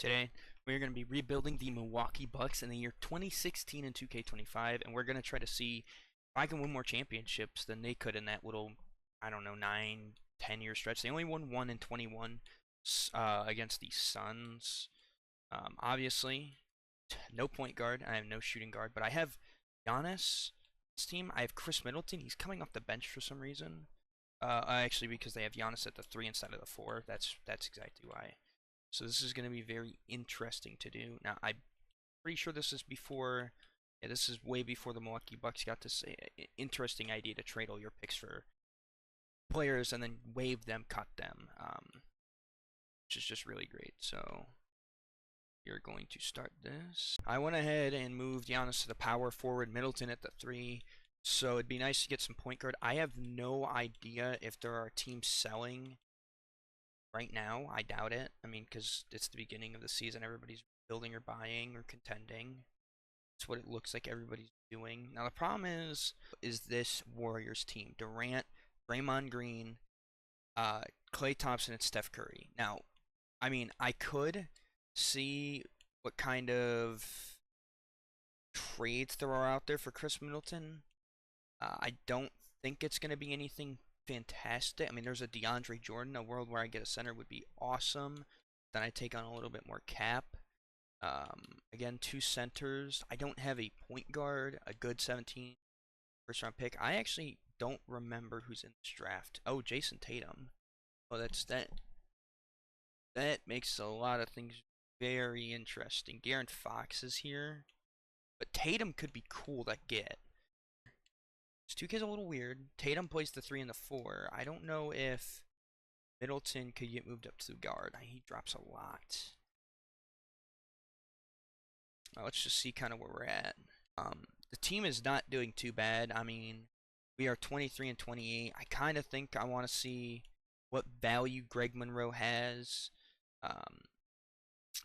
Today, we're going to be rebuilding the Milwaukee Bucks in the year 2016 in 2K25, and we're going to try to see if I can win more championships than they could in that little, I don't know, 9, 10-year stretch. They only won one in 21 against the Suns. Obviously, no point guard. I have no shooting guard, but I have Giannis. This team, I have Chris Middleton. He's coming off the bench for some reason. Actually, because they have Giannis at the 3 instead of the 4. That's exactly why. So this is going to be very interesting to do. Now, I'm pretty sure this is before, yeah, this is way before the Milwaukee Bucks got this interesting idea to trade all your picks for players and then waive them, cut them, which is just really great. So you're going to start this. I went ahead and moved Giannis to the power forward, Middleton at the 3. So it'd be nice to get some point guard. I have no idea if there are teams selling right now. I doubt it. I mean, because it's the beginning of the season. Everybody's building or buying or contending. That's what it looks like everybody's doing. Now, the problem is this Warriors team. Durant, Draymond Green, Klay Thompson, and Steph Curry. Now, I mean, I could see what kind of trades there are out there for Chris Middleton. I don't think it's going to be anything fantastic. I mean, there's a DeAndre Jordan. A world where I get a center would be awesome. Then I take on a little bit more cap. Again, 2 centers. I don't have a point guard, a good 17 first round pick. I actually don't remember who's in this draft. Oh, Jason Tatum. Oh, that makes a lot of things very interesting. De'Aaron Fox is here, but Tatum could be cool to get. 2K's a little weird. Tatum plays the 3 and the 4. I don't know if Middleton could get moved up to the guard. He drops a lot. Let's just see kind of where we're at. The team is not doing too bad. I mean, we are 23 and 28. I kind of think I want to see what value Greg Monroe has.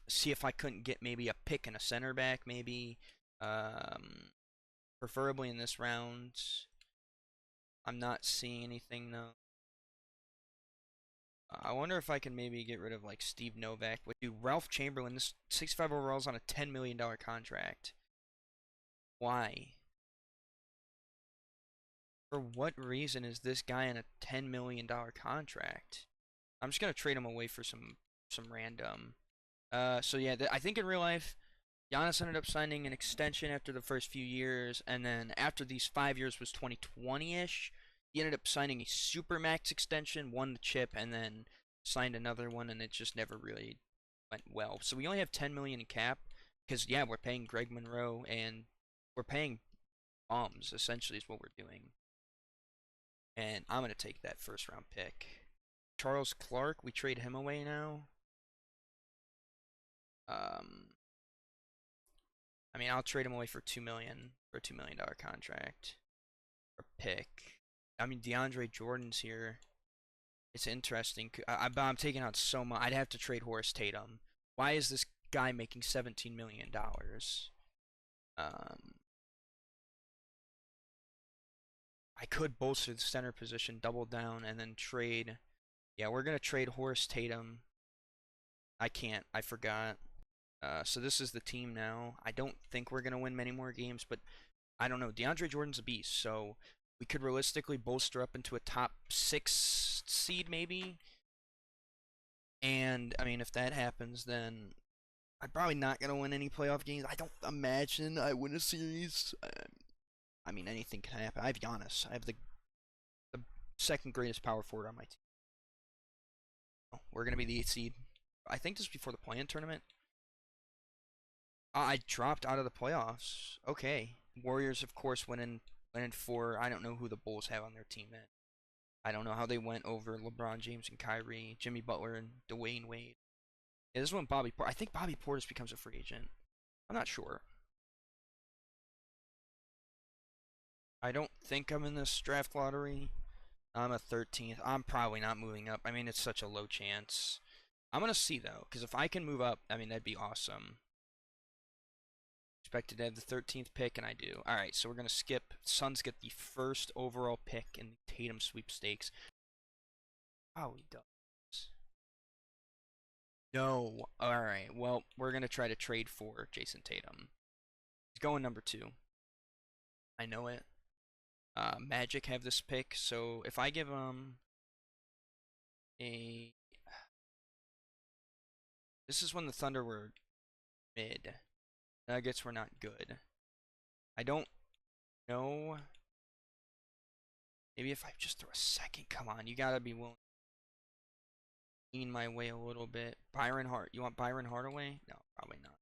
See if I couldn't get maybe a pick and a center back, maybe. Preferably in this round. I'm not seeing anything though. I wonder if I can maybe get rid of like Steve Novak. Do Ralph Chamberlain, this 65 overall is on a $10 million contract. Why? For what reason is this guy on a $10 million contract? I'm just gonna trade him away for some random. So yeah, I think in real life, Giannis ended up signing an extension after the first few years, and then after these 5 years was 2020-ish. He ended up signing a Supermax extension, won the chip, and then signed another one, and it just never really went well. So we only have 10 million in cap, because yeah, we're paying Greg Monroe, and we're paying bombs. Essentially, is what we're doing. And I'm gonna take that first round pick. Charles Clark, we trade him away now. I mean, I'll trade him away for $2 million for a $2 million contract or pick. I mean, DeAndre Jordan's here. It's interesting. I'm taking out so much. I'd have to trade Horace Tatum. Why is this guy making $17 million? I could bolster the center position, double down, and then trade. Yeah, we're gonna trade Horace Tatum. I can't. I forgot. So this is the team now. I don't think we're gonna win many more games, but I don't know. DeAndre Jordan's a beast, so we could realistically bolster up into a top 6 seed maybe. And I mean, if that happens, then I'm probably not gonna win any playoff games. I don't imagine I win a series. I mean, anything can happen. I have Giannis. I have the second greatest power forward on my team. We're gonna be the 8th seed. I think this is before the play-in tournament. I dropped out of the playoffs. Okay. Warriors, of course, went in 4. I don't know who the Bulls have on their team then. I don't know how they went over LeBron James and Kyrie, Jimmy Butler and Dwayne Wade. Yeah, this is when Bobby Portis. I think Bobby Portis becomes a free agent. I'm not sure. I don't think I'm in this draft lottery. I'm a 13th. I'm probably not moving up. I mean, it's such a low chance. I'm gonna see though, because if I can move up, I mean that'd be awesome. Expected to have the 13th pick, and I do. Alright, so we're going to skip. Suns get the first overall pick in the Tatum sweepstakes. Oh, he does. No. All right. Well, we're gonna try to trade for Jason Tatum. He's going number 2. I know it. Magic have this pick, so if I give him a, this is when the Thunder were mid. Nuggets were not good. I don't know. Maybe if I just throw a second, come on, you gotta be willing to lean my way a little bit. Byron Hart, you want Byron Hardaway? No, probably not.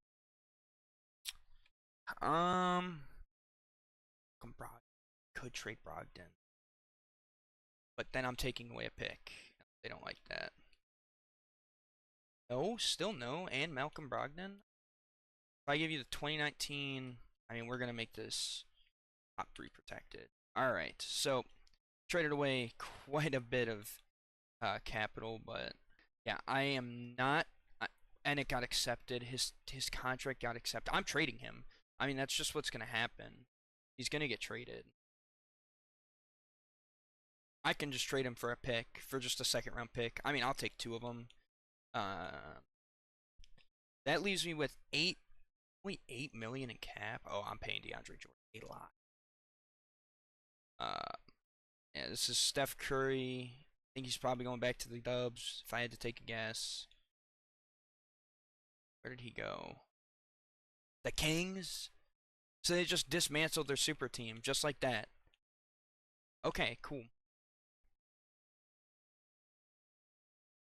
Could trade Brogdon, but then I'm taking away a pick. They don't like that. No, still no, and Malcolm Brogdon. If I give you the 2019, I mean, we're gonna make this top 3 protected. All right, so traded away quite a bit of capital, but yeah, I am not. And it got accepted. His contract got accepted. I'm trading him. I mean, that's just what's gonna happen. He's gonna get traded. I can just trade him for a pick, for just a second round pick. I mean, I'll take 2 of them. Uh, that leaves me with only 8 million in cap. Oh, I'm paying DeAndre Jordan a lot. Yeah, this is Steph Curry. I think he's probably going back to the Dubs. If I had to take a guess, where did he go? The Kings. So they just dismantled their super team just like that. Okay, cool.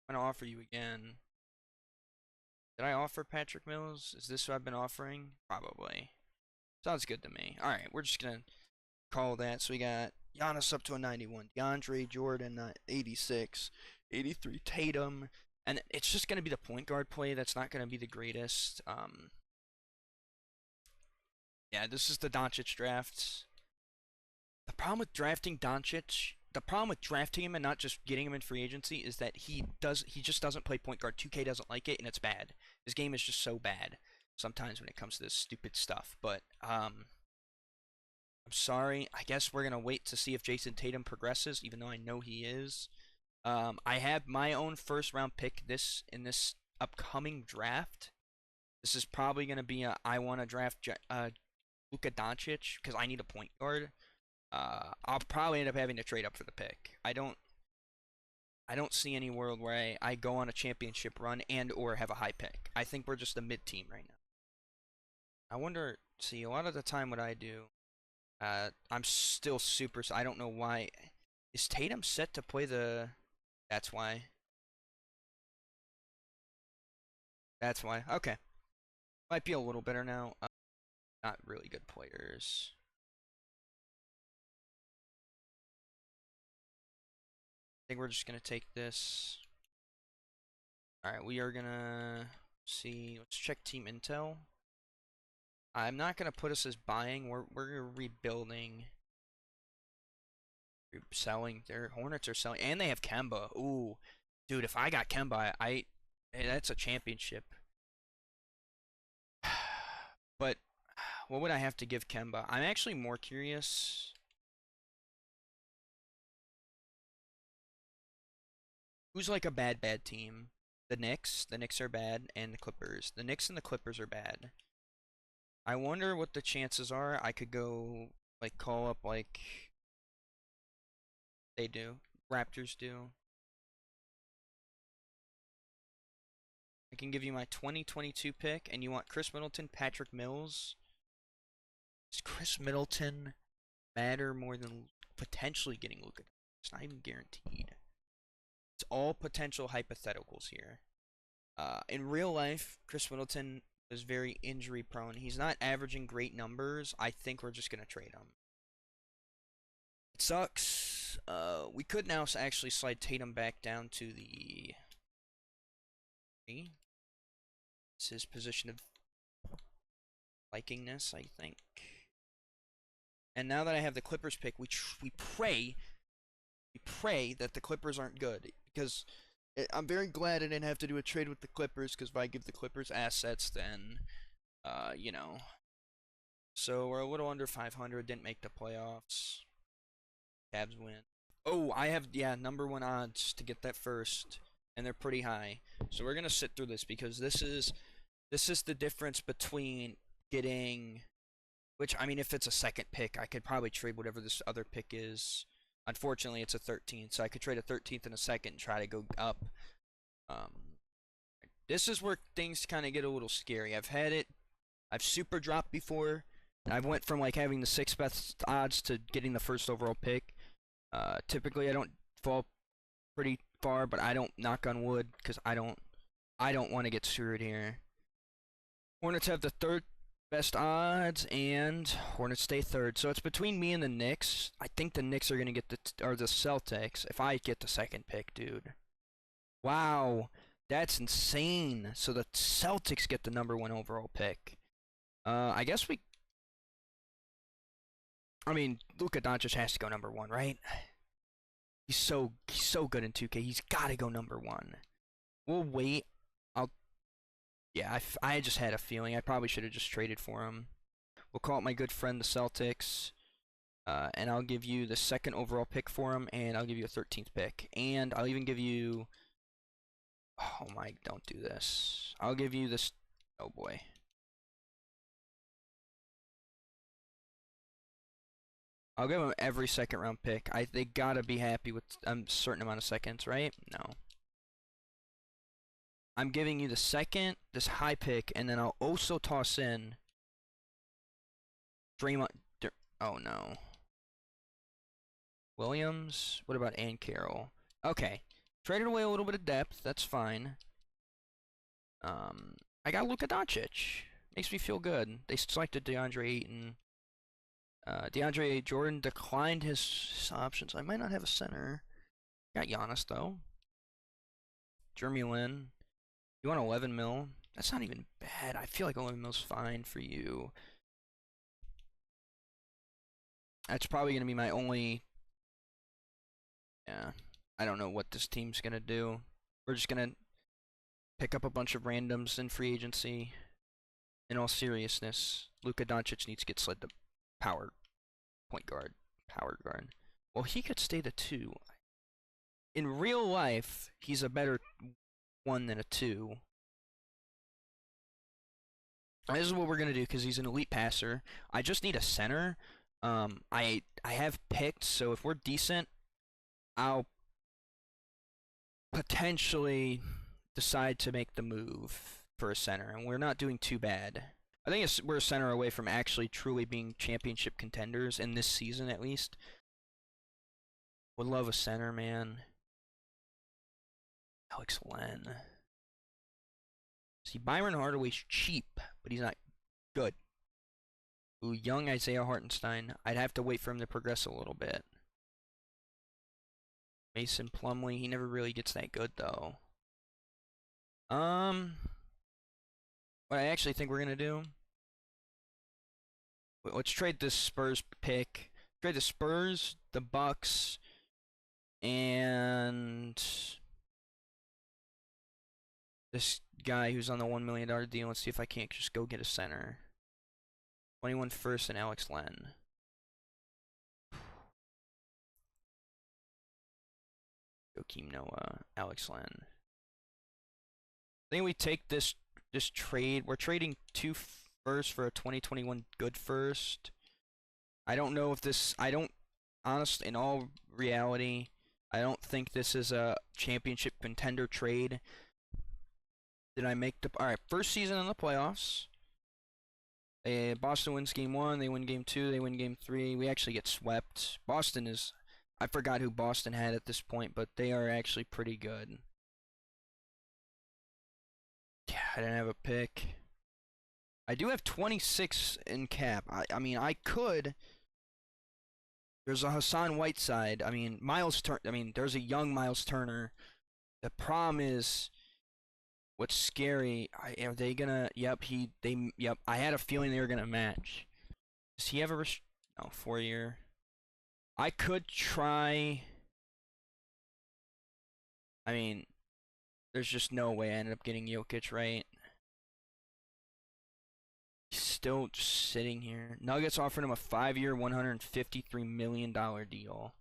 I'm gonna offer you again. Did I offer Patrick Mills? Is this what I've been offering? Probably. Sounds good to me. Alright, we're just gonna call that. So we got Giannis up to a 91, DeAndre Jordan 86, 83 Tatum, and it's just gonna be the point guard play that's not gonna be the greatest. Yeah, this is the Doncic draft. The problem with drafting Doncic, the problem with drafting him and not just getting him in free agency is that he just doesn't play point guard. 2K doesn't like it and it's bad. His game is just so bad sometimes when it comes to this stupid stuff. But I'm sorry. I guess we're gonna wait to see if Jason Tatum progresses, even though I know he is. I have my own first round pick in this upcoming draft. This is probably gonna be I want to draft Luka Doncic because I need a point guard. I'll probably end up having to trade up for the pick. I don't see any world where I go on a championship run and or have a high pick. I think we're just a mid team right now. I wonder. See, a lot of the time, what I do, I'm still super. I don't know why. Is Tatum set to play the? That's why. That's why. Okay, might be a little better now. Not really good players. I think we're just gonna take this. Alright, we are gonna see. Let's check team intel. I'm not gonna put us as buying. We're rebuilding. We're selling. Their Hornets are selling, and they have Kemba. Ooh, dude, if I got Kemba, hey, that's a championship. But what would I have to give Kemba? I'm actually more curious. Who's like a bad team? The Knicks. The Knicks are bad, and the Clippers. The Knicks and the Clippers are bad. I wonder what the chances are. I could go like call up like they do. Raptors do. I can give you my 2022 pick, and you want Chris Middleton, Patrick Mills. Does Chris Middleton matter more than potentially getting Luka? It's not even guaranteed. It's all potential hypotheticals here. In real life, Chris Middleton is very injury prone. He's not averaging great numbers. I think we're just gonna trade him. It sucks. We could now actually slide Tatum back down to the. It's his position of likingness, I think. And now that I have the Clippers pick, we pray that the Clippers aren't good because I'm very glad I didn't have to do a trade with the Clippers because if I give the Clippers assets, then you know. So we're a little under 500. Didn't make the playoffs. Cavs win. Oh, I have number 1 odds to get that first. and they're pretty high. So we're gonna sit through this because this is the difference between getting, which I mean, if it's a second pick, I could probably trade whatever this other pick is. Unfortunately, it's a 13th, so I could trade a 13th and a second and try to go up. Um, this is where things kind of get a little scary. I've super dropped before. I've went from like having the 6th best odds to getting the first overall pick. Typically, I don't fall pretty far, but I don't, knock on wood, because I don't want to get screwed here. Hornets have the 3rd best odds, and Hornets stay 3rd. So it's between me and the Knicks. I think the Knicks are gonna get or the Celtics if I get the 2nd pick, dude. Wow, that's insane. So the Celtics get the #1 overall pick. I guess I mean, Luka Doncic has to go #1, right? He's so good in 2K. He's got to go #1. We'll wait. I'll Yeah, I just had a feeling. I probably should have just traded for him. We'll call it my good friend the Celtics. And I'll give you the 2nd overall pick for him, and I'll give you a 13th pick. And I'll even give you, oh my, don't do this. I'll give you this, oh boy. I'll give him every 2nd round pick. They gotta be happy with a certain amount of seconds, right? No. I'm giving you the 2nd, this high pick, and then I'll also toss in Draymond. Oh no. Williams. What about Ann Carroll? Okay. Traded away a little bit of depth. That's fine. I got Luka Doncic. Makes me feel good. They selected DeAndre Ayton. DeAndre Jordan declined his options. I might not have a center. Got Giannis though. Jeremy Lin. You want 11 mil? That's not even bad. I feel like 11 mil's fine for you. That's probably gonna be my only. Yeah, I don't know what this team's gonna do. We're just gonna pick up a bunch of randoms in free agency. In all seriousness, Luka Doncic needs to get slid to power point guard, power guard. Well, he could stay the 2. In real life, he's a better 1 than a 2. This is what we're gonna do because he's an elite passer. I just need a center. I have picked, so if we're decent, I'll potentially decide to make the move for a center, and we're not doing too bad. I think we're a center away from actually truly being championship contenders in this season, at least. Would love a center, man. Alex Len. See, Byron Hardaway's cheap, but he's not good. Ooh, young Isaiah Hartenstein. I'd have to wait for him to progress a little bit. Mason Plumlee, he never really gets that good though. What I actually think we're gonna do. Let's trade this Spurs pick. Trade the Spurs, the Bucks, and this guy who's on the $1 million deal. Let's see if I can't just go get a center. 21 first and Alex Len. Joakim Noah, Alex Len. I think we take this trade. We're trading 2 firsts for a 2021 good first. I don't know if this. I don't. Honestly, in all reality, I don't think this is a championship contender trade. Did I make the? All right, first season in the playoffs. Boston wins game 1. They win game 2. They win game 3. We actually get swept. Boston is. I forgot who Boston had at this point, but they are actually pretty good. Yeah, I didn't have a pick. I do have 26 in cap. I mean, I could. There's a Hassan Whiteside. I mean, there's a young Miles Turner. The problem is, what's scary? Are they gonna? Yep, Yep. I had a feeling they were gonna match. Does he have a? No, 4-year. I could try. I mean, there's just no way I ended up getting Jokic, right? He's still just sitting here. Nuggets offered him a 5-year, $153 million deal.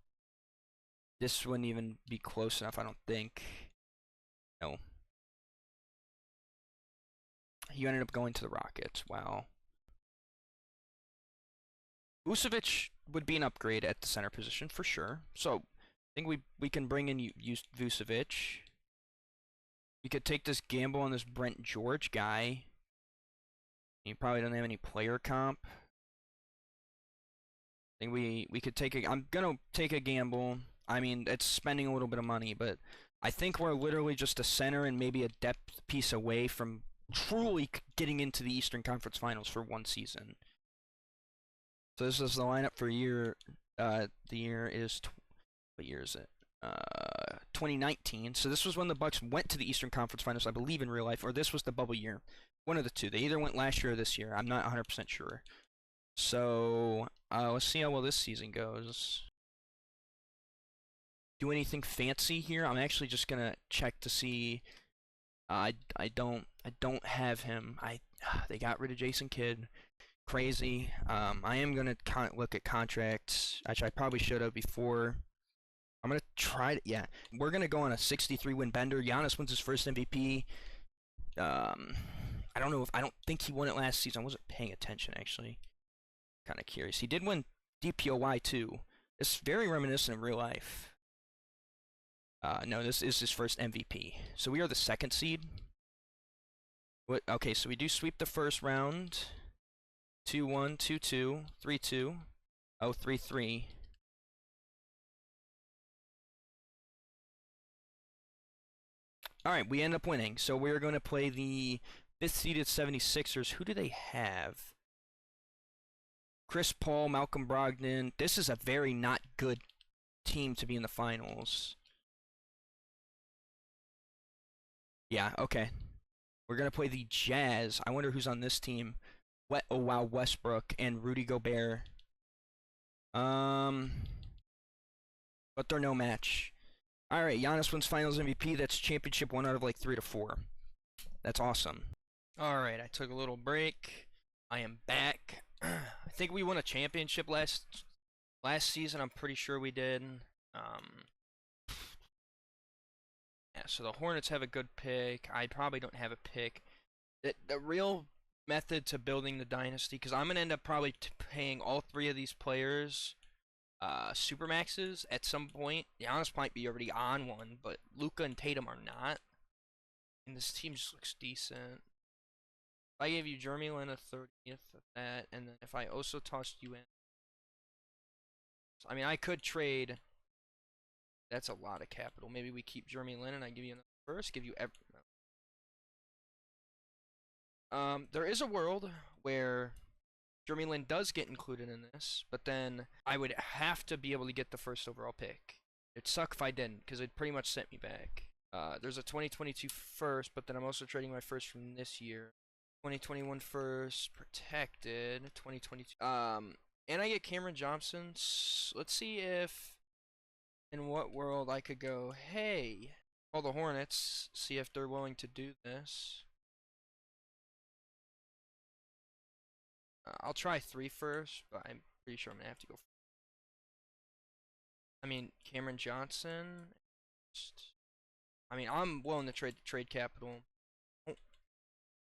This wouldn't even be close enough, I don't think. No. He ended up going to the Rockets. Wow. Vucevic would be an upgrade at the center position for sure. So I think we can bring in Vucevic. We could take this gamble on this Brent George guy. He probably doesn't have any player comp. I think we could take a. I'm gonna take a gamble. I mean, it's spending a little bit of money, but I think we're literally just a center and maybe a depth piece away from truly getting into the Eastern Conference Finals for one season. So this is the lineup for year. The year is what year is it? 2019. So this was when the Bucks went to the Eastern Conference Finals, I believe, in real life, or this was the bubble year. One of the two. They either went last year or this year. I'm not 100% sure. So let's see how well this season goes. Do anything fancy here? I'm actually just gonna check to see. I don't have him. They got rid of Jason Kidd. Crazy. I am gonna look at contracts, which I probably should have before. I'm gonna try. Yeah, we're gonna go on a 63 win bender. Giannis wins his first MVP. I don't think he won it last season. I wasn't paying attention actually. Kind of curious. He did win DPOY too. It's very reminiscent of real life. No, this is his first MVP. So we are the second seed. What? Okay, so we do sweep the first round. 2-1, 2-2, 3-2. Oh, 3-3. Alright, we end up winning. So we're going to play the 5th seeded 76ers. Who do they have? Chris Paul, Malcolm Brogdon. This is a very not good team to be in the finals. Yeah, okay. We're going to play the Jazz. I wonder who's on this team. Oh, wow, Westbrook and Rudy Gobert. But they're no match. Alright, Giannis wins Finals MVP. That's championship 1 out of like 3 to 4. That's awesome. Alright, I took a little break. I am back. I think we won a championship last season. I'm pretty sure we did. Yeah, so the Hornets have a good pick. I probably don't have a pick. The real method to building the dynasty, because I'm going to end up probably paying all 3 of these players Supermaxes at some point. Giannis might be already on one, but Luka and Tatum are not. And this team just looks decent. If I gave you Jeremy Lin a 30th of that, and then if I also tossed you in, I mean, I could trade. That's a lot of capital. Maybe we keep Jeremy Lin and I give you another first, give you every. There is a world where Jeremy Lin does get included in this, but then I would have to be able to get the first overall pick. It'd suck if I didn't, because it'd pretty much set me back. There's a 2022 first, but then I'm also trading my first from this year. 2021 first, protected. 2022. And I get Cameron Johnson. Let's see if, in what world I could go, hey, call the Hornets, see if they're willing to do this. I'll try 3 first, but I'm pretty sure I'm going to have to go. I mean, Cameron Johnson. I mean, I'm willing to trade capital. Oh,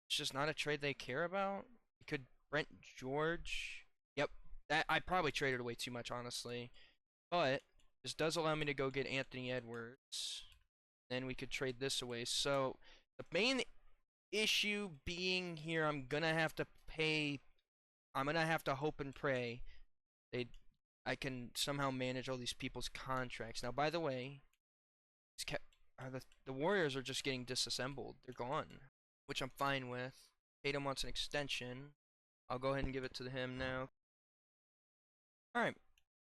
it's just not a trade they care about. You could Brent George. Yep, that I probably traded away too much, honestly. But this does allow me to go get Anthony Edwards. Then we could trade this away. So the main issue being here, I'm gonna have to hope and pray I can somehow manage all these people's contracts. Now, by the way, the Warriors are just getting disassembled. They're gone, which I'm fine with. Tatum wants an extension. I'll go ahead and give it to him now. Alright.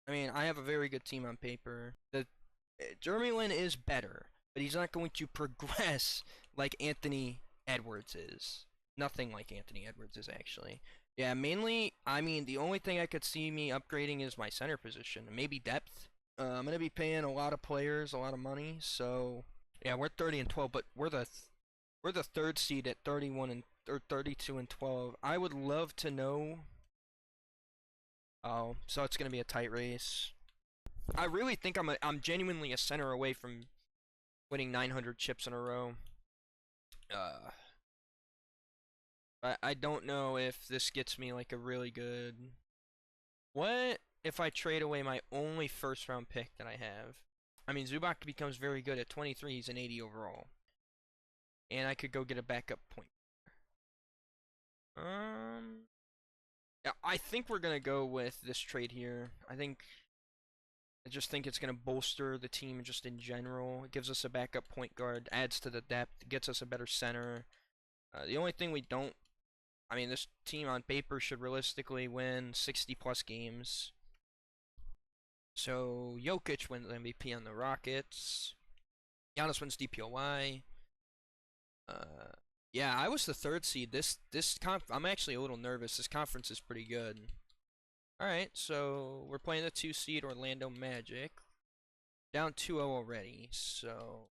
I mean, I have a very good team on paper. Jeremy Lin is better, but he's not going to progress like Anthony Edwards is. Nothing like Anthony Edwards is, actually. Yeah, mainly, I mean, the only thing I could see me upgrading is my center position. Maybe depth. I'm going to be paying a lot of players a lot of money, so yeah, we're 30 and 12, but we're the 3rd seed at 31 or 32 and 12. I would love to know. Oh, so it's going to be a tight race. I really think I'm genuinely a center away from winning 900 chips in a row. Uh, I don't know if this gets me like a really good. What if I trade away my only first round pick that I have? I mean, Zubac becomes very good at 23. He's an 80 overall, and I could go get a backup point. Yeah, I think we're gonna go with this trade here. I just think it's gonna bolster the team just in general. It gives us a backup point guard, adds to the depth, gets us a better center. The only thing we don't, I mean, this team on paper should realistically win 60 plus games. So Jokic wins MVP on the Rockets. Giannis wins DPOY. Uh, yeah, I was the third seed. I'm actually a little nervous. This conference is pretty good. All right, so we're playing the 2 seed Orlando Magic. Down 2-0 already. So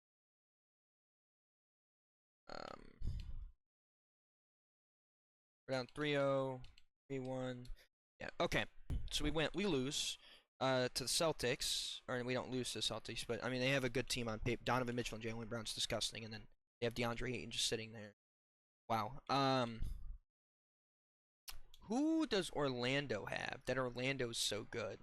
we're down 3-0, 3-1. Yeah, okay. So we lose to the Celtics, or we don't lose to the Celtics, but I mean they have a good team on paper. Donovan Mitchell and Jaylen Brown's disgusting, and then they have DeAndre Ayton just sitting there. Wow. Who does Orlando have? That Orlando's so good.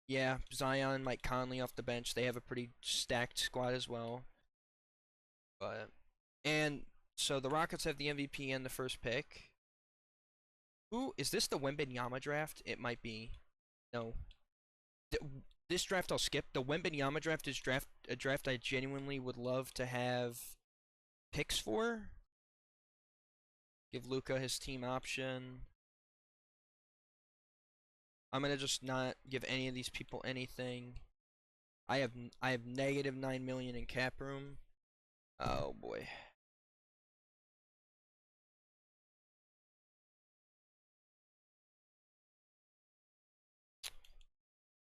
Yeah, Zion, Mike Conley off the bench. They have a pretty stacked squad as well. But and so the Rockets have the MVP and the first pick. Who is this? The Wembanyama draft? It might be. No. This draft I'll skip. The Wembanyama draft is a draft I genuinely would love to have picks for. Give Luka his team option. I'm gonna just not give any of these people anything. I have negative 9 million in cap room. Oh boy.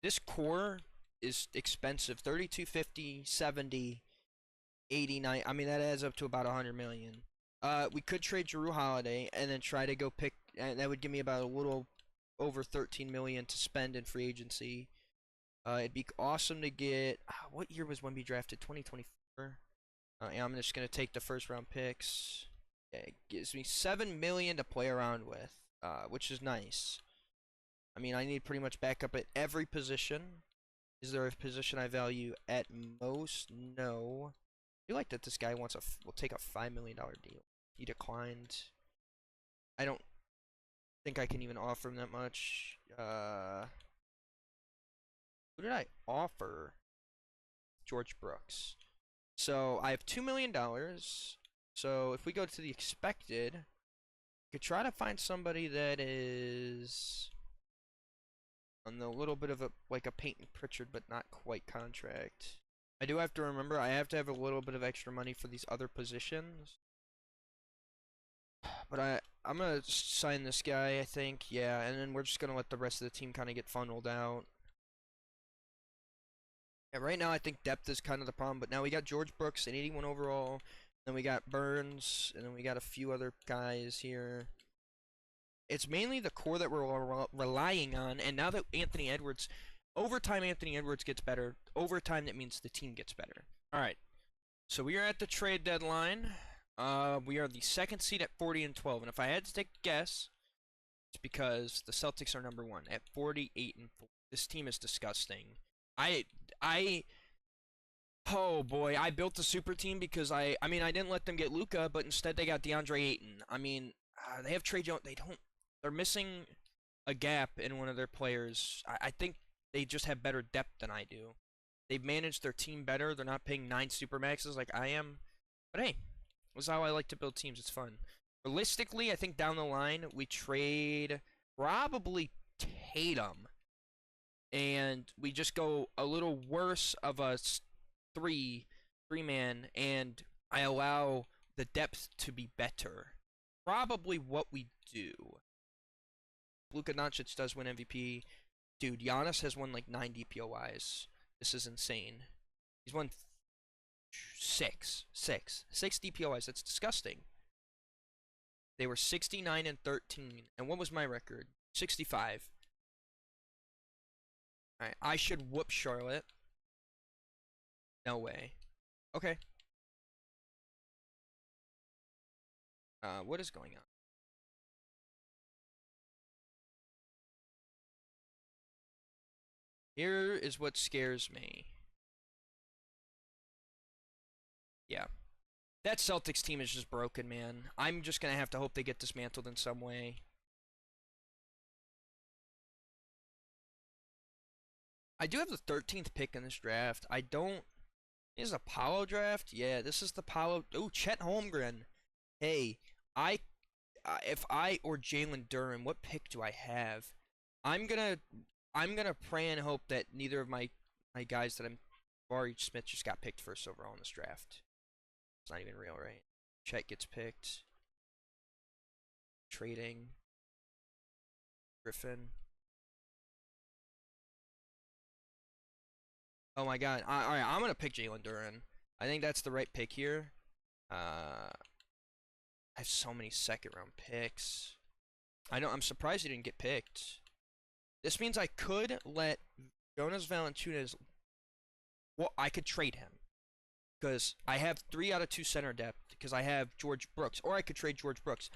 This core is expensive. 3250, 70, 89. I mean that adds up to about 100 million. We could trade Jrue Holiday and then try to go pick, and that would give me about a little over 13 million to spend in free agency. It'd be awesome to get. What year was Wemby drafted? 2024. Yeah, I'm just gonna take the first round picks. Yeah, it gives me 7 million to play around with, which is nice. I mean, I need pretty much backup at every position. Is there a position I value at most? No. I feel like that this guy will take a $5 million deal. He declined. I don't think I can even offer him that much. Who did I offer? George Brooks. So I have $2 million. So if we go to the expected, we could try to find somebody that is on the little bit of a like a Peyton Pritchard, but not quite contract. I do have to remember I have to have a little bit of extra money for these other positions. But I'm gonna sign this guy, I think, yeah, and then we're just gonna let the rest of the team kind of get funneled out. Yeah, right now I think depth is kind of the problem, but now we got George Brooks, an 81 overall, then we got Burns, and then we got a few other guys here. It's mainly the core that we're relying on, and now that Anthony Edwards, over time Anthony Edwards gets better, over time that means the team gets better. Alright, so we are at the trade deadline. We are the second seed at 40-12, and if I had to take a guess, it's because the Celtics are number 1 at 48-4. This team is disgusting. Oh boy, I built a super team because I mean I didn't let them get Luka, but instead they got DeAndre Ayton. I mean, they have Trey Jones. They're missing a gap in one of their players. I think they just have better depth than I do. They've managed their team better. They're not paying 9 supermaxes like I am. But hey, this is how I like to build teams. It's fun. Realistically, I think down the line we trade probably Tatum, and we just go a little worse of a three man, and I allow the depth to be better. Probably what we do. Luka Doncic does win MVP. Dude, Giannis has won like 9 DPOYs. This is insane. He's won 6 DPOYs. That's disgusting. They were 69-13. And what was my record? 65. Alright, I should whoop Charlotte. No way. Okay. What is going on? Here is what scares me. Yeah. That Celtics team is just broken, man. I'm just gonna have to hope they get dismantled in some way. I do have the 13th pick in this draft. I don't. This is a Paolo draft? Yeah, this is the Paolo. Oh, Chet Holmgren. Hey, I if I or Jalen Duren, what pick do I have? I'm gonna I'm gonna pray and hope that neither of my guys that I'm. Barry Smith just got picked first overall in this draft. It's not even real, right? Chet gets picked. Trading. Griffin. Oh my God! All right, I'm gonna pick Jalen Duren. I think that's the right pick here. I have so many second round picks. I know. I'm surprised he didn't get picked. This means I could let Jonas Valanciunas. Well, I could trade him because I have 3 out of 2 center depth because I have George Brooks, or I could trade George Brooks.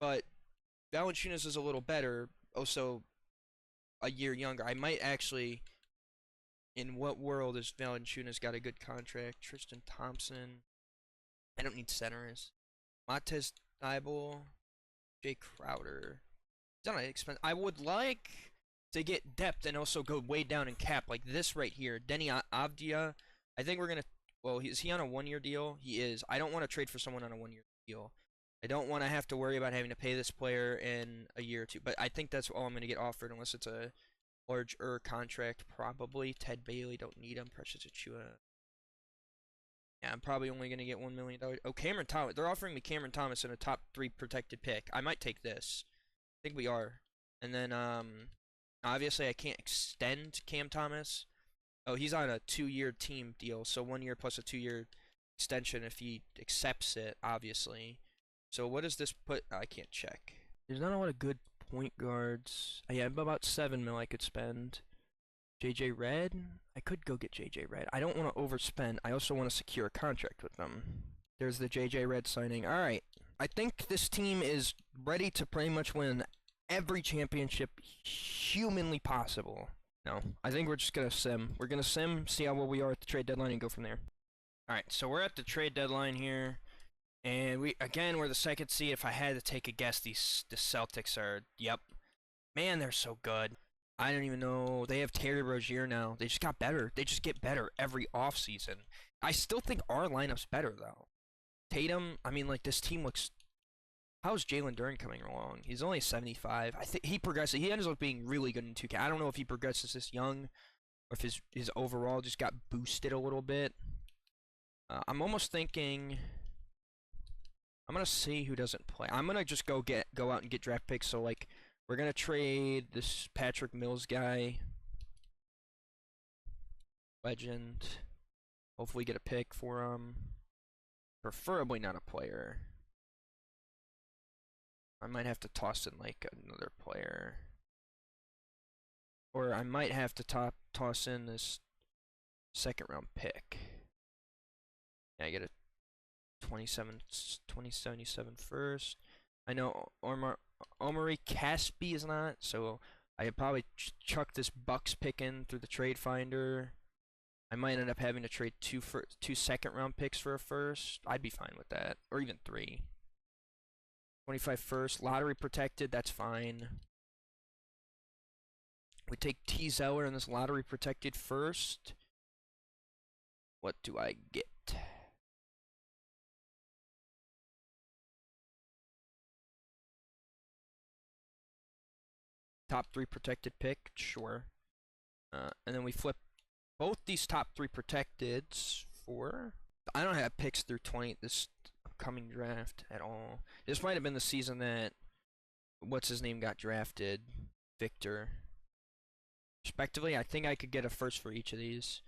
But Valanciunas is a little better, also a year younger. I might actually. In what world is Valanciunas got a good contract? Tristan Thompson. I don't need centers. Matez Thybulle. Jay Crowder. It's not expensive. I would like to get depth and also go way down in cap, like this right here. Denny Avdia. I think we're gonna. Well, is he on a 1-year deal? He is. I don't want to trade for someone on a 1-year deal. I don't want to have to worry about having to pay this player in a year or two. But I think that's all I'm gonna get offered, unless it's a larger contract. Probably Ted Bailey. Don't need him. Precious Achua. Yeah, I'm probably only gonna get $1 million. Oh, Cameron Thomas. They're offering me Cameron Thomas in a top 3 protected pick. I might take this. I think we are. And then obviously I can't extend Cam Thomas. Oh, he's on a 2-year team deal, so 1 year plus a 2-year extension if he accepts it, obviously. So what does this put? I can't check. There's not a lot of good point guards. Yeah, about 7 mil I could spend. JJ Redd? I could go get JJ Redd. I don't want to overspend. I also want to secure a contract with them. There's the JJ Redd signing. Alright. I think this team is ready to pretty much win every championship humanly possible. No, I think we're just gonna sim. We're gonna sim, see how well we are at the trade deadline, and go from there. Alright, so we're at the trade deadline here. And we're the second seed. If I had to take a guess, the Celtics are, yep. Man, they're so good. I don't even know. They have Terry Rozier now. They just got better. They just get better every offseason. I still think our lineup's better, though. Tatum, I mean, like, this team looks. How's Jalen Duren coming along? He's only 75. I think he progresses. He ends up being really good in 2K. I don't know if he progresses this young or if his overall just got boosted a little bit. I'm almost thinking. I'm gonna see who doesn't play. I'm gonna just go out and get draft picks. So like, we're gonna trade this Patrick Mills guy, legend. Hopefully get a pick for him. Preferably not a player. I might have to toss in like another player, or I might have to toss in this 2nd round pick. Yeah, I get a 2077 first. I know Omari Caspi is not, so I could probably chuck this Bucks pick in through the trade finder. I might end up having to trade 2 2 round picks for a first. I'd be fine with that, or even 3. 25 first, lottery protected. That's fine. We take T Zeller in this lottery protected first. What do I get? Top 3 protected pick, sure. And then we flip both these top 3 protecteds for. I don't have picks through this upcoming draft at all. This might have been the season that what's his name got drafted, Victor. Respectively, I think I could get a first for each of these.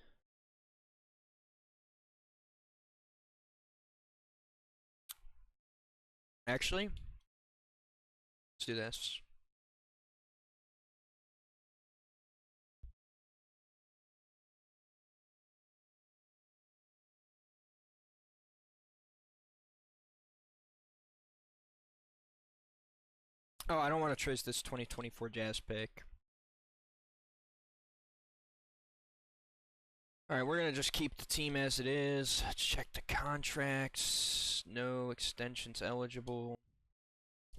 Actually, let's do this. Oh, I don't want to trace this 2024 Jazz pick. Alright, we're going to just keep the team as it is. Let's check the contracts. No extensions eligible.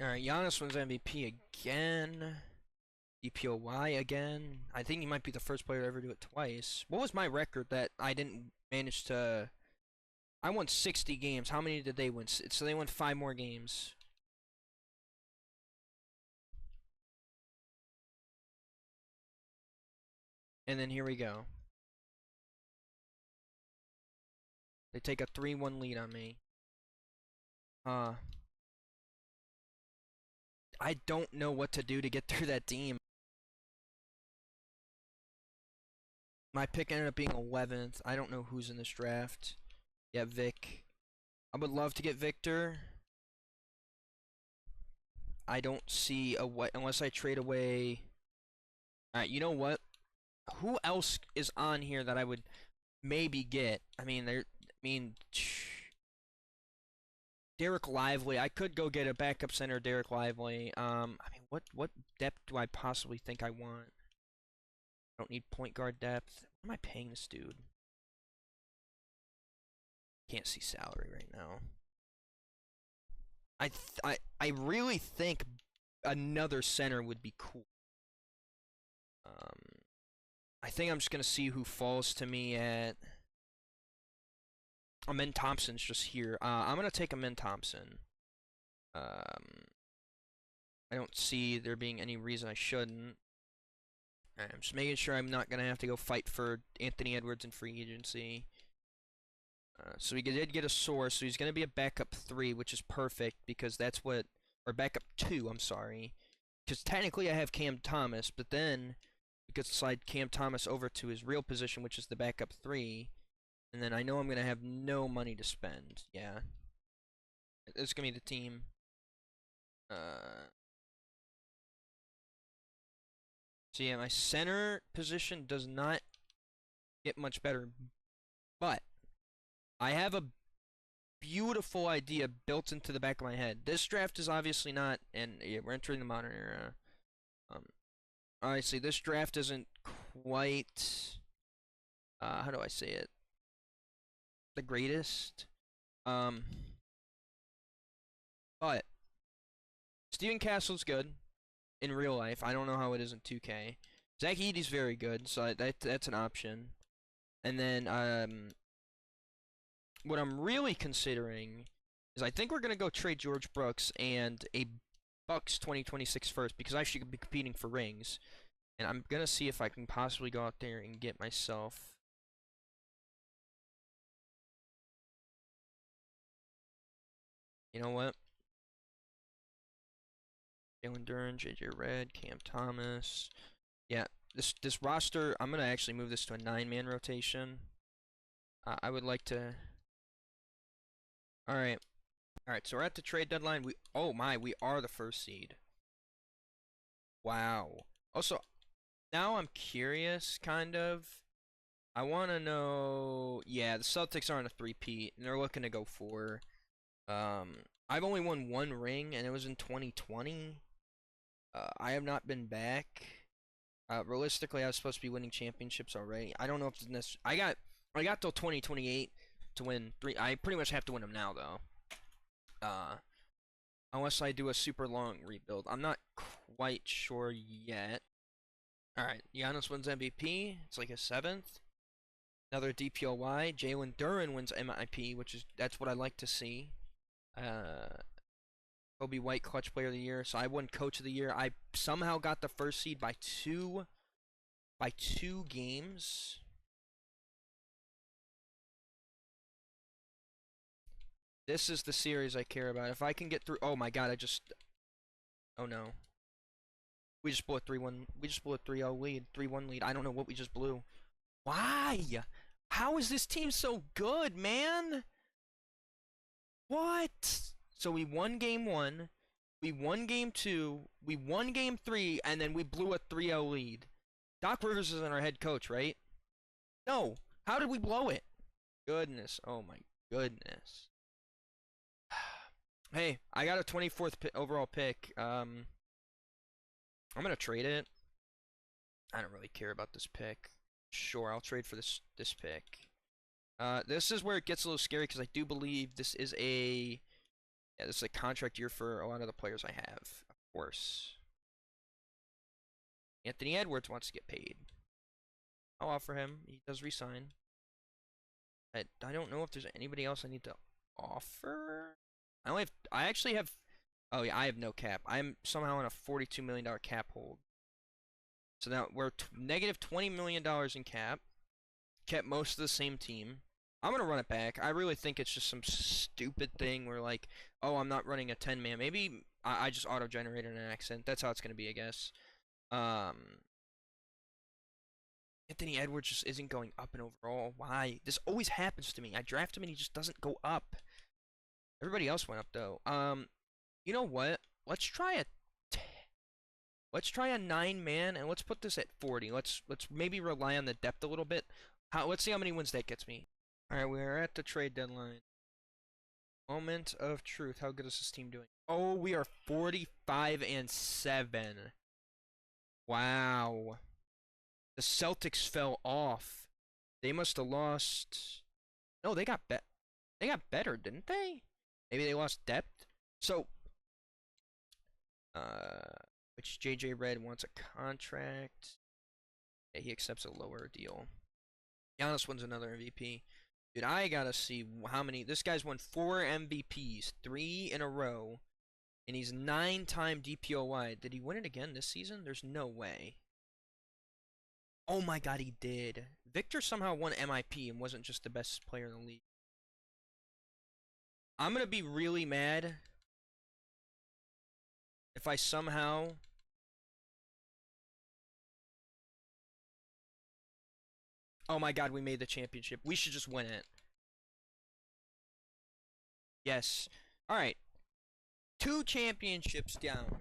Alright, Giannis wins MVP again. DPOY again. I think he might be the first player to ever do it twice. What was my record that I didn't manage to... I won 60 games. How many did they win? So they won 5 more games. And then here we go. They take a 3-1 lead on me. I don't know what to do to get through that team. My pick ended up being 11th. I don't know who's in this draft. Yeah, Vic. I would love to get Victor. I don't see a way unless I trade away. Alright, you know what? Who else is on here that I would maybe get? I mean, Derek Lively. I could go get a backup center, Derek Lively. I mean, what depth do I possibly think I want? I don't need point guard depth. What am I paying this dude? Can't see salary right now. I really think another center would be cool. I think I'm just gonna see who falls to me at. Amen Thompson's just here. I'm gonna take Amen Thompson. I don't see there being any reason I shouldn't. I'm just making sure I'm not gonna have to go fight for Anthony Edwards in free agency. So he did get a source, so he's gonna be a backup 3, which is perfect because that's what, or backup 2. I'm sorry, because technically I have Cam Thomas, but then we could slide Cam Thomas over to his real position, which is the backup 3, and then I know I'm gonna have no money to spend. Yeah, it's gonna be the team. So yeah, my center position does not get much better, but I have a beautiful idea built into the back of my head. This draft is obviously not, and yeah, we're entering the modern era. Obviously, this draft isn't quite, how do I say it? The greatest. But Steven Castle's good in real life. I don't know how it is in 2K. Zach Edey's very good, so that's an option. And then, what I'm really considering is I think we're going to go trade George Brooks and a Bucks 2026 first because I should be competing for rings. And I'm going to see if I can possibly go out there and get myself... You know what? Jalen Duren, JJ Redd, Cam Thomas. Yeah, this roster, I'm going to actually move this to a 9-man rotation. I would like to... Alright, so we're at the trade deadline. We are the first seed. Wow. Also, now I'm curious, kind of. I want to know... Yeah, the Celtics aren't a three-peat, and they're looking to go 4. I've only won 1 ring, and it was in 2020. I have not been back. Realistically, I was supposed to be winning championships already. I don't know if it's necessary. I got till 2028 to win 3. I pretty much have to win them now, though. Unless I do a super long rebuild. I'm not quite sure yet. Alright, Giannis wins MVP. It's like his 7th. Another DPOY. Jalen Duren wins MIP, that's what I like to see. Kobe White, Clutch Player of the Year. So I won Coach of the Year. I somehow got the first seed by 2 games. This is the series I care about. If I can get through... Oh my god, oh no. We just blew a 3-1. We just blew a 3-0 lead. 3-1 lead. I don't know what we just blew. Why? How is this team so good, man? What? So we won game 1. We won game 2. We won game 3. And then we blew a 3-0 lead. Doc Rivers isn't our head coach, right? No. How did we blow it? Goodness. Oh my goodness. Hey, I got a 24th overall pick. I'm gonna trade it. I don't really care about this pick. Sure, I'll trade for this pick. This is where it gets a little scary because I do believe this is a this is a contract year for a lot of the players I have. Of course, Anthony Edwards wants to get paid. I'll offer him. He does resign. I don't know if there's anybody else I need to offer. I actually have. Oh yeah, I have no cap. I'm somehow on a $42 million cap hold. So now we're negative $20 million in cap. Kept most of the same team. I'm gonna run it back. I really think it's just some stupid thing where like, oh, I'm not running a 10-man. Maybe I just auto-generated an accident. That's how it's gonna be, I guess. Anthony Edwards just isn't going up in overall. Why? This always happens to me. I draft him and he just doesn't go up. Everybody else went up though. You know what? Let's try a 9-man and let's put this at 40. Let's maybe rely on the depth a little bit. Let's see how many wins that gets me. All right, we're at the trade deadline. Moment of truth. How good is this team doing? Oh, we are 45-7. Wow. The Celtics fell off. They must have lost. No, they got better, didn't they? Maybe they lost depth. So, which JJ Redd wants a contract. Yeah, he accepts a lower deal. Giannis wins another MVP. Dude, I gotta see how many. This guy's won 4 MVPs, 3 in a row, and he's 9-time DPOY. Did he win it again this season? There's no way. Oh my god, he did. Victor somehow won MIP and wasn't just the best player in the league. I'm gonna be really mad if I somehow... Oh my god, we made the championship. We should just win it. Yes. Alright. 2 championships down.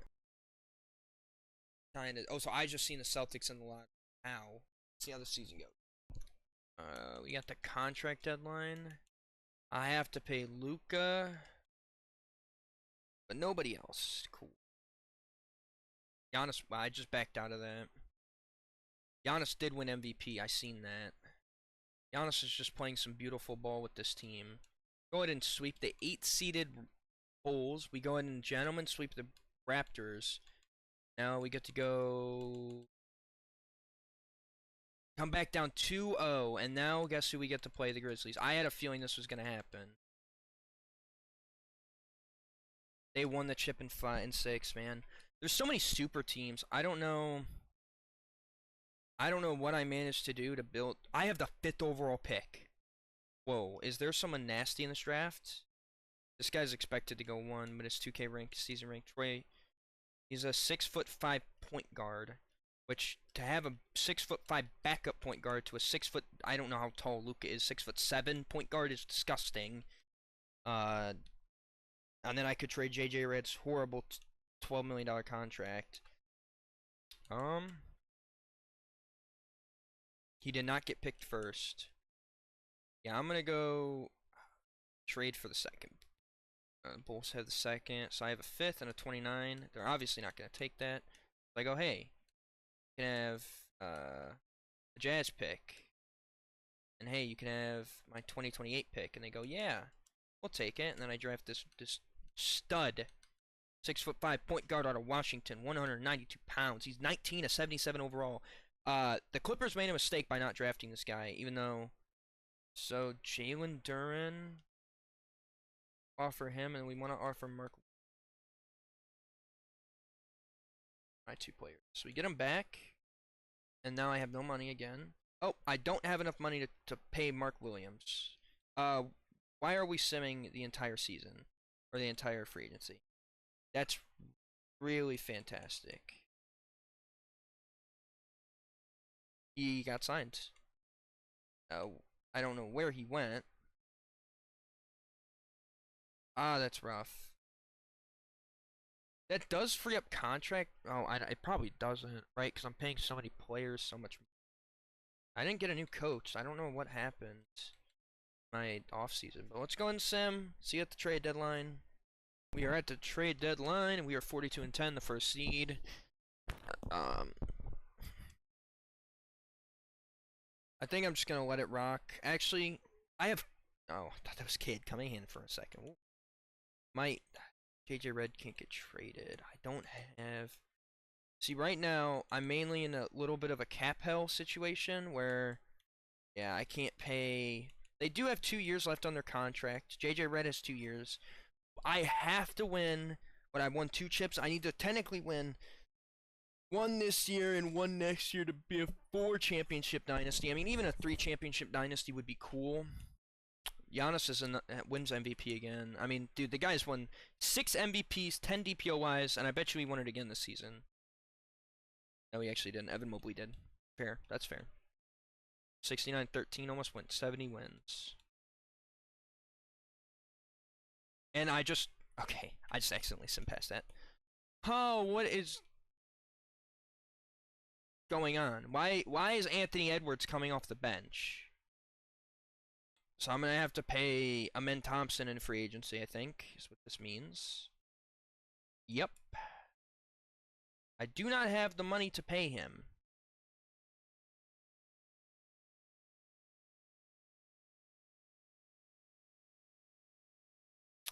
Kinda. Oh, so I just seen the Celtics in the lot. Ow. Let's see how the season goes. We got the contract deadline. I have to pay Luca, but nobody else. Cool. Giannis, I just backed out of that. Giannis did win MVP. I seen that. Giannis is just playing some beautiful ball with this team. Go ahead and sweep the 8-seeded Bulls. We go ahead and gentlemen sweep the Raptors. Now we get to go... Come back down 2-0, and now guess who we get to play? The Grizzlies. I had a feeling this was going to happen. They won the chip in 5 and 6, man. There's so many super teams. I don't know what I managed to do to build. I have the 5th overall pick. Whoa, is there someone nasty in this draft? This guy's expected to go 1, but it's 2K rank, season rank. Troy, he's a 6'5" point guard. Which, to have a 6'5" backup point guard to a 6', I don't know how tall Luka is, 6'7" point guard is disgusting. And then I could trade JJ Redd's horrible $12 million contract. He did not get picked first. Yeah, I'm gonna go trade for the 2nd. Bulls have the 2nd, so I have a 5th and a 29. They're obviously not gonna take that. So I go, hey. You can have a Jazz pick, and hey, you can have my 2028 pick, and they go, yeah, we'll take it. And then I draft this stud, 6'5" point guard out of Washington, 192 pounds. He's 19 of 77 overall. The Clippers made a mistake by not drafting this guy, even though. So Jalen Duren, offer him, and we want to offer Mark. My 2 players. So we get him back, and now I have no money again. Oh, I don't have enough money to pay Mark Williams. Why are we simming the entire season, or the entire free agency? That's really fantastic. He got signed. I don't know where he went. Ah, that's rough. That does free up contract. Oh, it probably doesn't, right? Because I'm paying so many players so much. I didn't get a new coach. I don't know what happened my off season. But let's go and sim. See you at the trade deadline. We are at the trade deadline, and we are 42-10, the 1st seed. Um, I think I'm just gonna let it rock. Actually, I have. Oh, I thought that was Cade coming in for a second. Ooh. My JJ Red can't get traded. I don't have. See, right now I'm mainly in a little bit of a cap hell situation where, yeah, I can't pay. They do have 2 years left on their contract. JJ Red has 2 years. I have to win. But I won 2 chips. I need to technically win one this year and one next year to be a 4 championship dynasty. I mean, even a 3 championship dynasty would be cool. Giannis is wins MVP again. I mean, dude, the guy's won 6 MVPs, 10 DPOYs, and I bet you he won it again this season. No, he actually didn't. Evan Mobley did. Fair. That's fair. 69-13, almost went 70 wins. And I just accidentally sim past that. Oh, what is going on? Why is Anthony Edwards coming off the bench? So I'm gonna have to pay Amen Thompson in free agency, I think, is what this means. Yep. I do not have the money to pay him.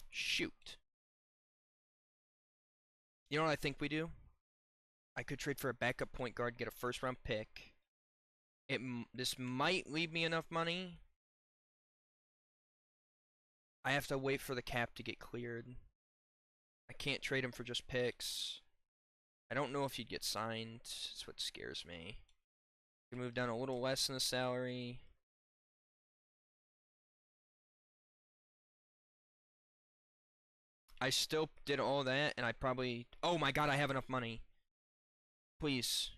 Shoot. You know what I think we do? I could trade for a backup point guard, get a first round pick. This might leave me enough money. I have to wait for the cap to get cleared. I can't trade him for just picks. I don't know if he'd get signed. That's what scares me. Can move down a little less in the salary. I still did all that, and I probably... Oh my god, I have enough money. Please.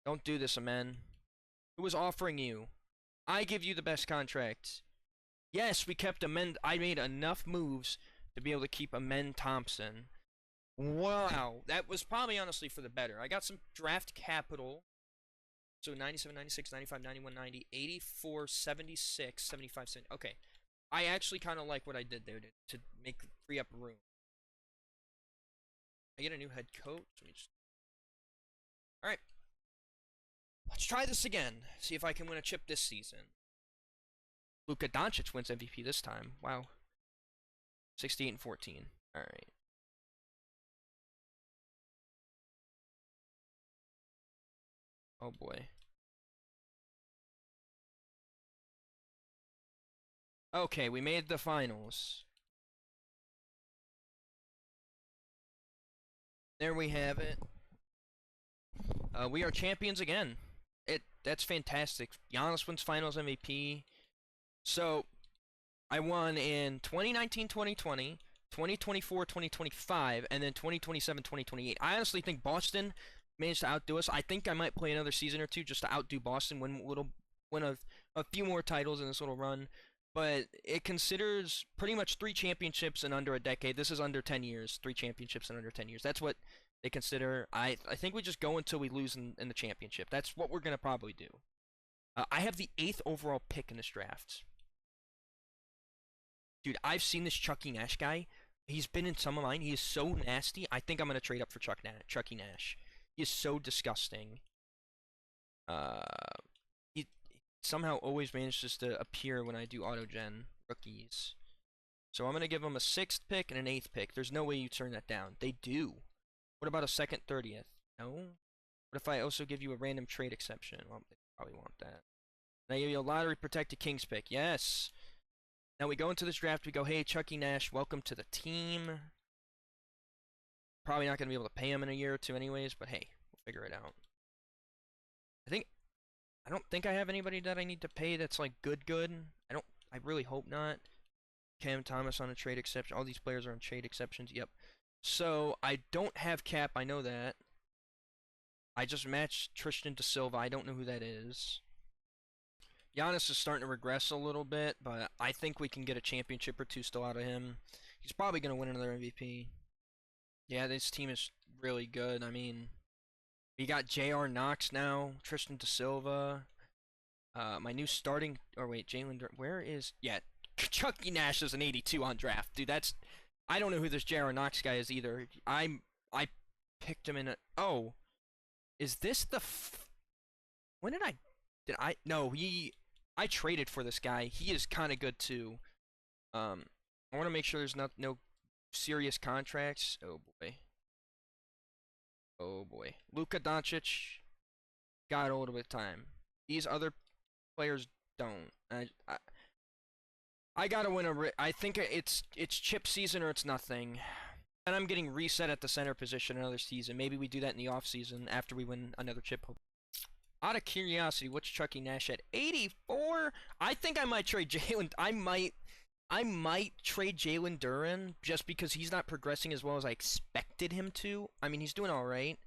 Don't do this, man. Who was offering you? I give you the best contract. Yes, we kept Amen. I made enough moves to be able to keep Amen Thompson. Wow. That was probably honestly for the better. I got some draft capital. So 97, 96, 95, 91, 90, 84, 76, 75 cents. Okay. I actually kind of like what I did there to make free up room. I get a new head coach. Let me just... All right. Let's try this again. See if I can win a chip this season. Luka Doncic wins MVP this time. Wow. 68-14. All right. Oh boy. Okay, we made the finals. There we have it. We are champions again. That's fantastic. Giannis wins Finals MVP. So, I won in 2019, 2020, 2024, 2025, and then 2027, 2028. I honestly think Boston managed to outdo us. I think I might play another season or two just to outdo Boston, win a few more titles in this little run. But it considers pretty much 3 championships in under a decade. This is under 10 years. 3 championships in under 10 years. That's what they consider. I think we just go until we lose in the championship. That's what we're going to probably do. I have the 8th overall pick in this draft. Dude, I've seen this Chucky Nash guy. He's been in some of mine. He is so nasty. I think I'm going to trade up for Chucky Nash. He is so disgusting. He somehow always manages to appear when I do auto-gen rookies. So I'm going to give him a 6th pick and an 8th pick. There's no way you turn that down. They do. What about a second 30th? No? What if I also give you a random trade exception? Well, they probably want that. And I give you a lottery protected Kings pick. Yes! Now we go into this draft, we go, hey, Chucky Nash, welcome to the team. Probably not going to be able to pay him in a year or two anyways, but hey, we'll figure it out. I don't think I have anybody that I need to pay that's like good. I really hope not. Cam Thomas on a trade exception. All these players are on trade exceptions. Yep. So I don't have cap. I know that. I just matched Tristan da Silva. I don't know who that is. Giannis is starting to regress a little bit, but I think we can get a championship or two still out of him. He's probably going to win another MVP. Yeah, this team is really good. I mean, we got J.R. Knox now, Tristan da Silva. My new starting... Or wait, Jalen... Where is... Yeah, Chucky Nash is an 82 on draft. Dude, that's... I don't know who this J.R. Knox guy is either. I'm I picked him in a. Oh, is this the? When did I? Did I? No, he. I traded for this guy. He is kind of good too. Um, I want to make sure there's no serious contracts. Oh boy. Oh boy. Luka Doncic got a little bit of time. These other players don't. I gotta win a. I think it's chip season or it's nothing. And I'm getting reset at the center position another season. Maybe we do that in the off season after we win another chip. Out of curiosity, what's Chucky Nash at 84? I think I might trade Jalen. I might trade Jalen Duren just because he's not progressing as well as I expected him to. I mean, he's doing all right.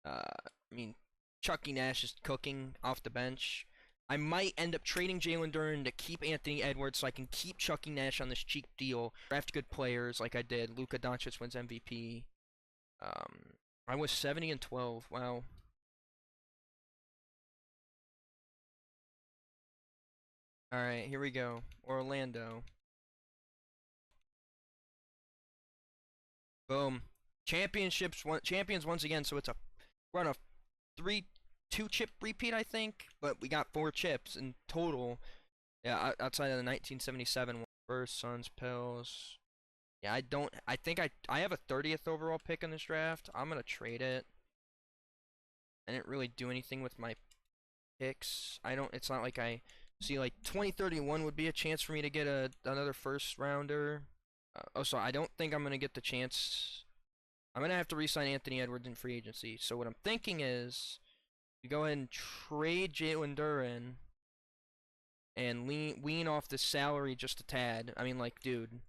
I mean, Chucky Nash is cooking off the bench. I might end up trading Jalen Duren to keep Anthony Edwards so I can keep Chucky Nash on this cheap deal. Draft good players like I did. Luka Doncic wins MVP. I was 70-12. Wow. All right, here we go. Orlando. Boom. Champions once again. So we're on a 2 chip repeat, I think, but we got 4 chips in total. Yeah, outside of the 1977 one. First Suns Pels. Yeah, I think I have a 30th overall pick in this draft. I'm gonna trade it. I didn't really do anything with my picks. It's not like I see like 2031 would be a chance for me to get another first rounder. So I don't think I'm gonna get the chance. I'm gonna have to re-sign Anthony Edwards in free agency. So what I'm thinking is, we go ahead and trade Jalen Duren and wean off the salary just a tad. I mean, like, dude,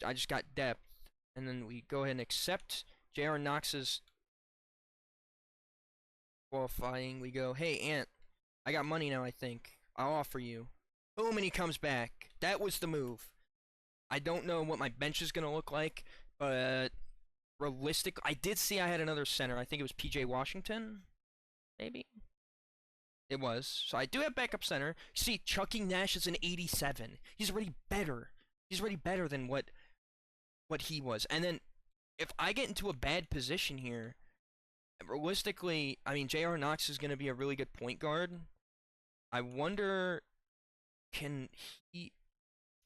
I just got depth, and then we go ahead and accept J.R. Knox's qualifying. We go, hey, Ant, I got money now, I think. I'll offer you. Boom, and he comes back. That was the move. I don't know what my bench is going to look like, but realistic. I did see I had another center. I think it was P.J. Washington, maybe? It was. So I do have backup center. See, Chucky Nash is an 87. He's already better. He's already better than what he was. And then, if I get into a bad position here, realistically, I mean, J.R. Knox is going to be a really good point guard. I wonder, can he...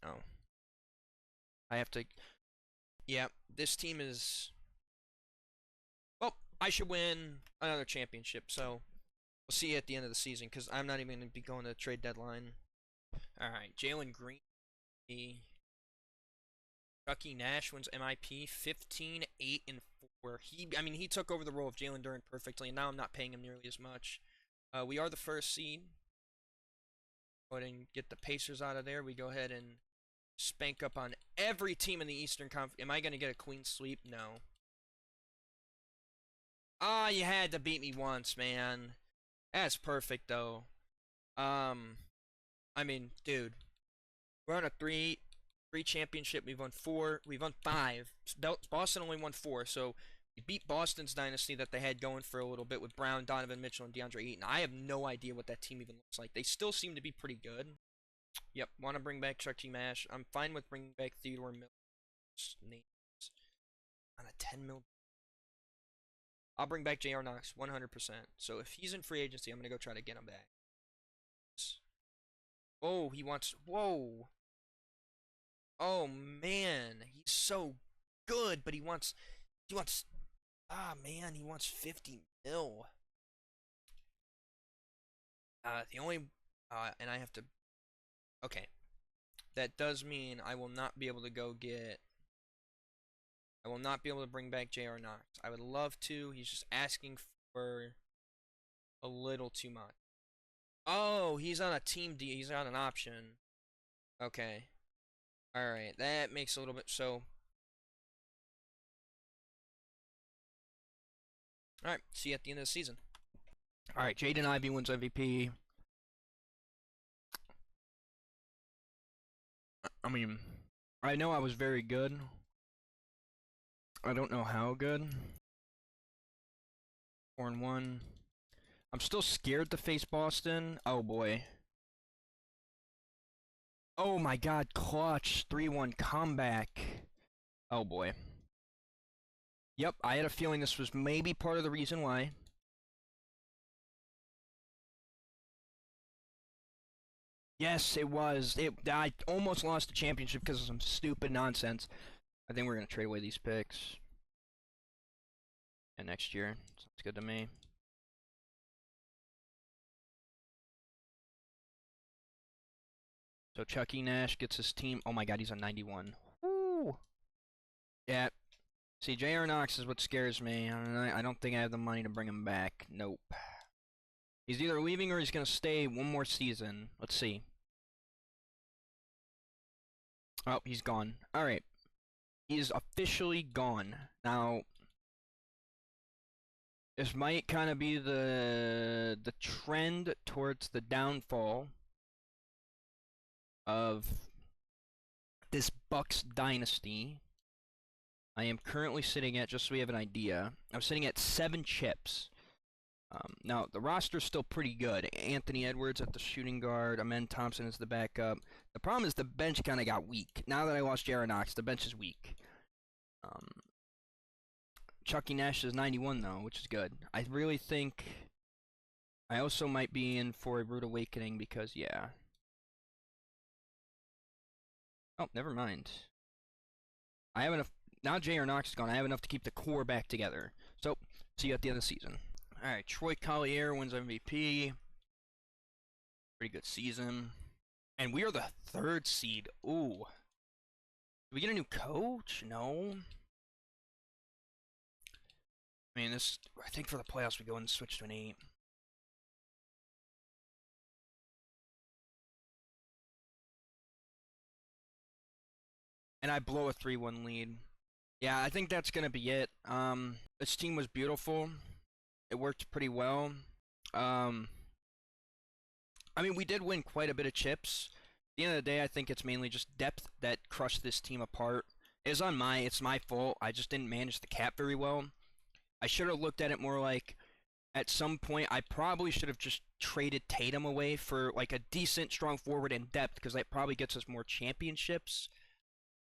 Oh. I have to... Yeah, this team is... Well, I should win another championship, so we'll see you at the end of the season, because I'm not even going to be going to the trade deadline. Alright, Jalen Green. Chucky Nash wins MIP 15, 8, and 4. He took over the role of Jalen Duren perfectly, and now I'm not paying him nearly as much. We are the first seed. Go ahead and get the Pacers out of there. We go ahead and spank up on every team in the Eastern Conference. Am I going to get a clean sweep? No. Ah, you had to beat me once, man. That's perfect, though. I mean, dude. We're on a three championship. We've won 4. We've won 5. Boston only won 4, so we beat Boston's dynasty that they had going for a little bit with Brown, Donovan Mitchell, and DeAndre Ayton. I have no idea what that team even looks like. They still seem to be pretty good. Yep, want to bring back Chucky Nash. I'm fine with bringing back Theodore Miller's names on a 10 mil. I'll bring back J.R. Knox 100%. So if he's in free agency, I'm going to go try to get him back. Oh, he wants... Whoa. Oh, man. He's so good, but he wants... Ah, man, he wants 50 mil. The only... and I have to... Okay. That does mean I will not be able to go get... I will not be able to bring back J.R. Knox. I would love to. He's just asking for a little too much. Oh, he's on a team deal. He's on an option. Okay. Alright, that makes a little bit... So... Alright, see you at the end of the season. Alright, Jaden Ivey wins MVP. I mean, I know I was very good. I don't know how good. 4-1. I'm still scared to face Boston. Oh boy. Oh my god, clutch. 3-1 comeback. Oh boy. Yep, I had a feeling this was maybe part of the reason why. Yes, it was. I almost lost the championship because of some stupid nonsense. I think we're gonna trade away these picks. And next year. Sounds good to me. So Chucky Nash gets his team. Oh my god, he's on 91. Woo! Yeah. See, J.R. Knox is what scares me. I don't think I have the money to bring him back. Nope. He's either leaving or he's gonna stay one more season. Let's see. Oh, he's gone. Alright. He is officially gone. Now, this might kind of be the trend towards the downfall of this Bucks dynasty. I am currently sitting at, just so we have an idea, I'm sitting at 7 chips. Now, the roster's still pretty good. Anthony Edwards at the shooting guard, Amen Thompson is the backup. The problem is the bench kind of got weak. Now that I lost Jaron Knox, the bench is weak. Chucky Nash is 91, though, which is good. I really think I also might be in for a rude awakening because, yeah. Oh, never mind. I have enough. Now J.R. Knox is gone. I have enough to keep the core back together. So, see you at the end of the season. Alright, Troy Collier wins MVP. Pretty good season. And we are the 3rd seed. Ooh. Did we get a new coach? No. I mean, I think for the playoffs we go and switch to an 8. And I blow a 3-1 lead. Yeah, I think that's gonna be it. This team was beautiful. It worked pretty well. I mean, we did win quite a bit of chips. At the end of the day, I think it's mainly just depth that crushed this team apart. It's my fault. I just didn't manage the cap very well. I should have looked at it more like, at some point, I probably should have just traded Tatum away for like a decent, strong forward and depth, because that probably gets us more championships.